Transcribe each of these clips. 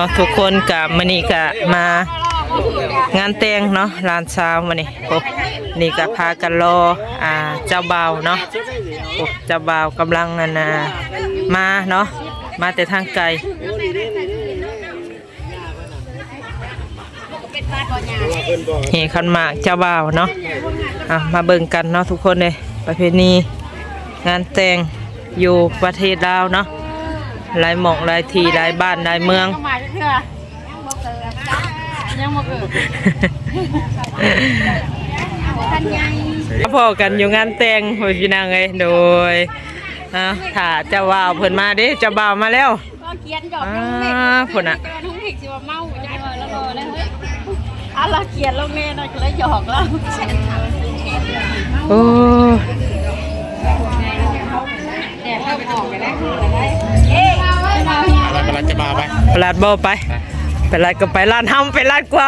นาะทุกคนกับมื้อนี้ก็มางานแต่งเนาะหลานสาวมื้อนี้โอ้นี่ก็พากันรอเจ้าบ่าวเนาะโอ้เจ้าบ่าวกำลังนั่นมาเนาะมาแต่ทางไกลเฮขันหมากเจ้าบ่าวเนาะมาเบิ่งกันเนาะทุกคนเลยประเพณีงานแต่งอยู่ประเทศลาวเนาะหลายหม่องหลายที่หลายบ้านหลายเมืองพอกันอยู่งานแต่งพี่นางเลยโดยถ้าเจ้าบ่าวเพิ่นมาดิเจ้าบ่าวมาแล้วผลเราเขียนลงเน่เราเลยหยอกแล้วโอ้ปลาจะมาไปปลาบ่ไปไปร้านก็ไปร้านทำไปร้านกว่า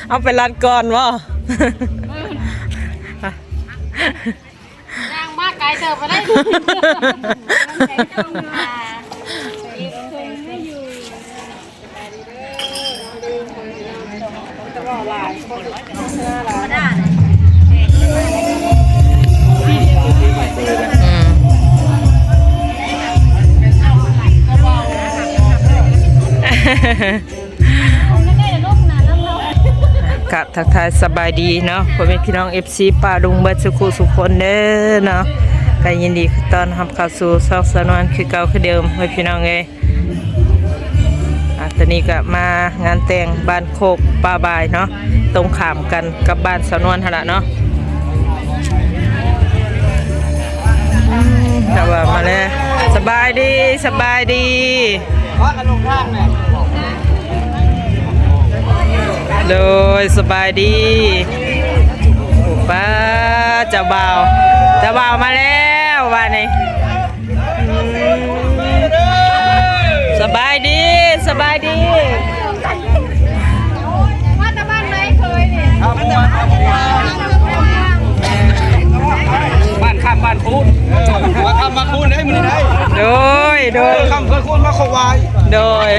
เอาไปร้านก่อนวะย่างมากไกลเติบไปได้กะทักทายสบายดีเนาะพ่อแม่พี่น้อง FC ป่าดุงเบิดสุขุสุขคนเด้อเนาะก็ยินดีตอนรับเข้าสู่ซอกสนวนคือเก่าคือเดิมพ่อพี่น้องเอ้ยตอนนี้ก็มางานแต่งบ้านโคกป่าบายเนาะตรงข้ามกันกับบ้านสนวนหั่นล่ะเนาะแต่ว่ามาแล้วสบายดีสบายดีโดยสบายดีป้าเจ้าบ่าวมาแล้วว่านี่สบายดีสบายดีมาตะบ้านไหนเคยเนี่ยบ้านข้ามบ้านคูนมาข้ามมาคูนได้มันได้โดยข้ามเคยคูนมาขวายโดย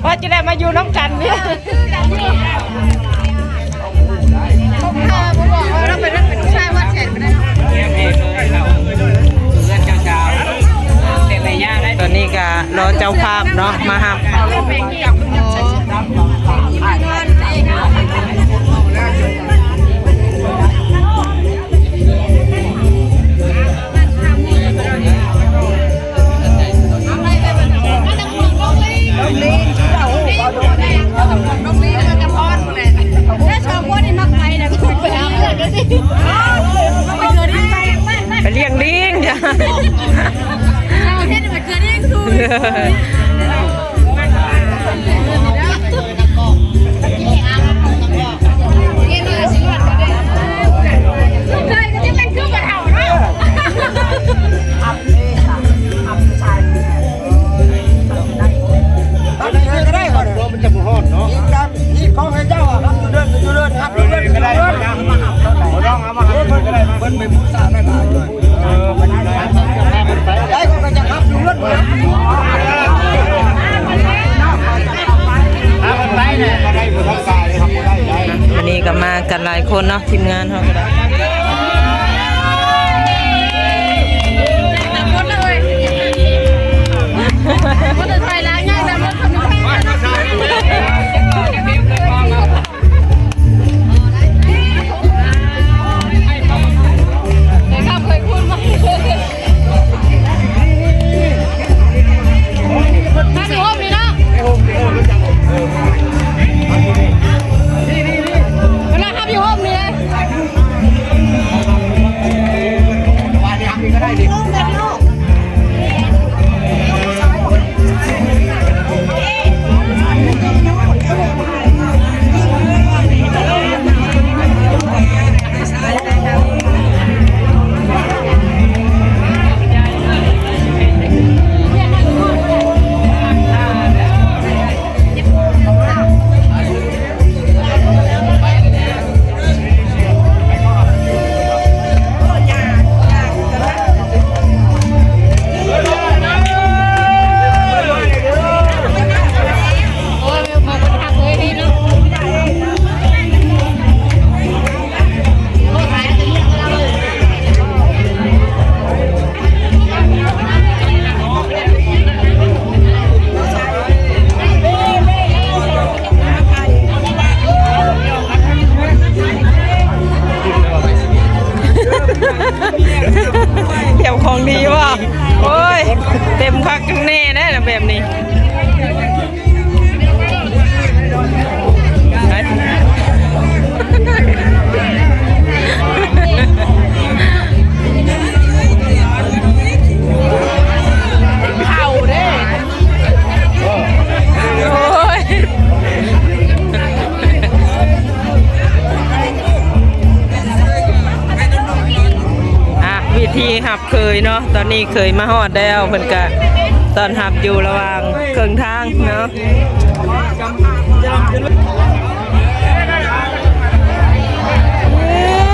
ว่าจะได้มาอยู่น้ำกันเนี่ยเราเป็นผู้ชายวัดแขนไปได้ตอนนี้ก็รอเจ้าภาพเนาะมาครับไปเลี้ยงลิงจ้ะเราเทศไปเกิดเองสูงอันนี้ก็มากันหลายคนเนาะทีมงานเขาก็ได้คนจะใส่ล้างง่ายแต่รถคนไม่ เต็มคักแน่นะแบบนี้เข่าเด้ โอ้ยวิธีหับเคยเนาะตอนนี้เคยมาฮอดแล้วเพิ่นก็ตอนหับอยู่ระหว่างเครื่องทางเนาะ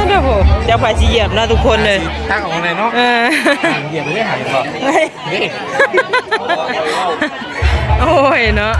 เด้อโหเจ้าพาสิเหยียบนะทุกคนเลย ทางออกไหนเนาะเหยียบไม่ได้หายหรอกนี่ โอ้ยเนาะ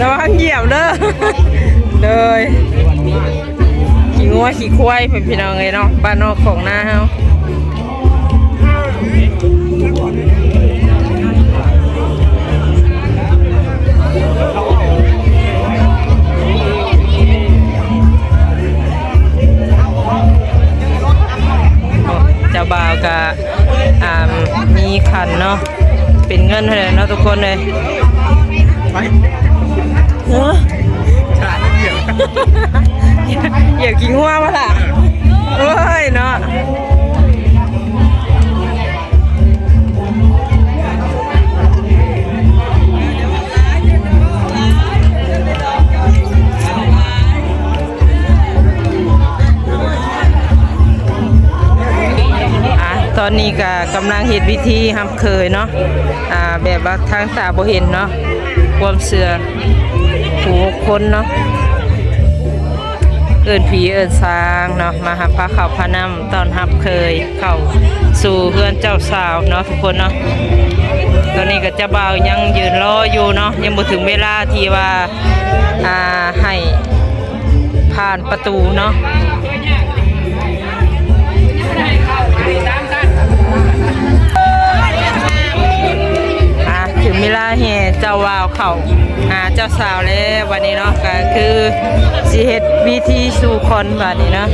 ระวังเหยียบเด้อเลยขี่งัวขี่ควายเป็นพี่น้องเลยเนาะบ้านนอกของหน้าเฮาเจ้าบ่าวก็มีคันเนาะเป็นเงินเท่าไหร่เนาะทุกคนเลยเหยียบกินหัวมาล่ะโอ้ยเนาะตอนนี้ก็กำลังเฮ็ดวิธีหับเคยเนาะแบบว่าทางตาบ่เห็นเนาะความเชื่อผู้คนเนาะเอิ้นผีเอิ้นสางเนาะมาหับพระเข้าพระนำตอนหับเคยเข้าสู่เพื่อนเจ้าสาวเนาะทุกคนเนาะตอนนี้ก็จะบ่าวยังยืนรออยู่เนาะยังบ่ถึงเวลาที่ว่าให้ผ่านประตูเนาะถึงเวลาแห่เจ้าวาวเข้าหาเจ้าสาวแล้ววันนี้เนาะก็คือสิเฮ็ดวิธีสู่คนวันนี้เนาะ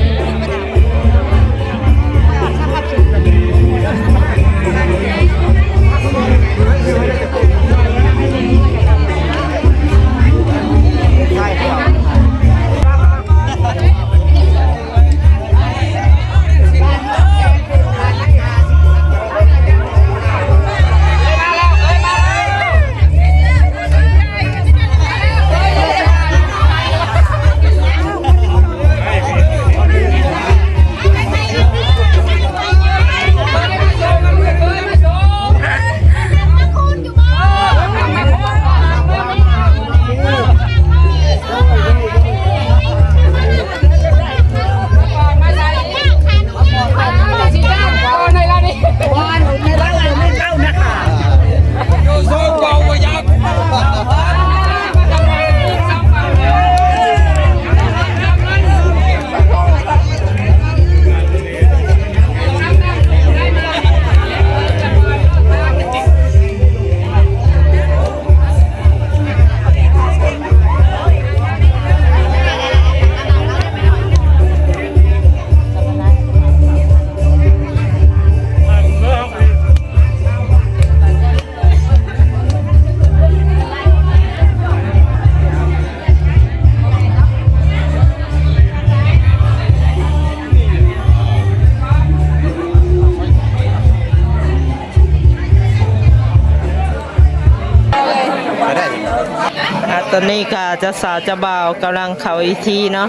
ตอนนี้ก็เจ้าสาวเจ้าบ่าวกำลังเข้าอีทีเนาะ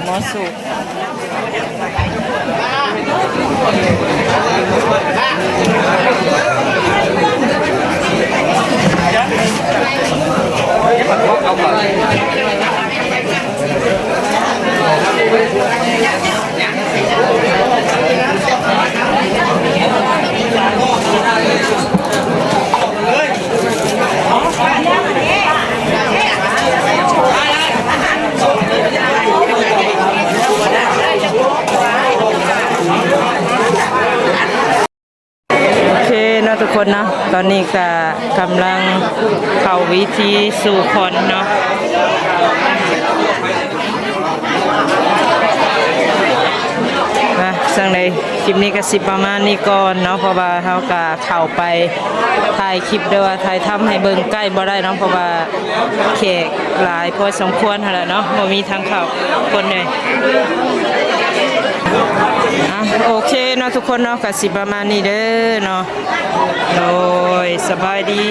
หมอสุ โอเคเนาะทุกคนเนาะตอนนี้ก็กำลังเข้าวิธีสู่ขนเนาะนะสั่งในคลิปนี้ก็สิประมาณนี้ก่อนเนาะเพราะว่าเขาก็เข้าไปถ่ายคลิปเด้อถ่ายทำให้เบิ่งใกล้บ่ได้เนาะเพราะว่าแขกหลายพอสมควรหั่นแหละเนาะบ่มีทางเข้าคนเลยโอเคเนาะทุกคนเนาะก็สิประมาณนี้เด้อเนาะโดยสบายดี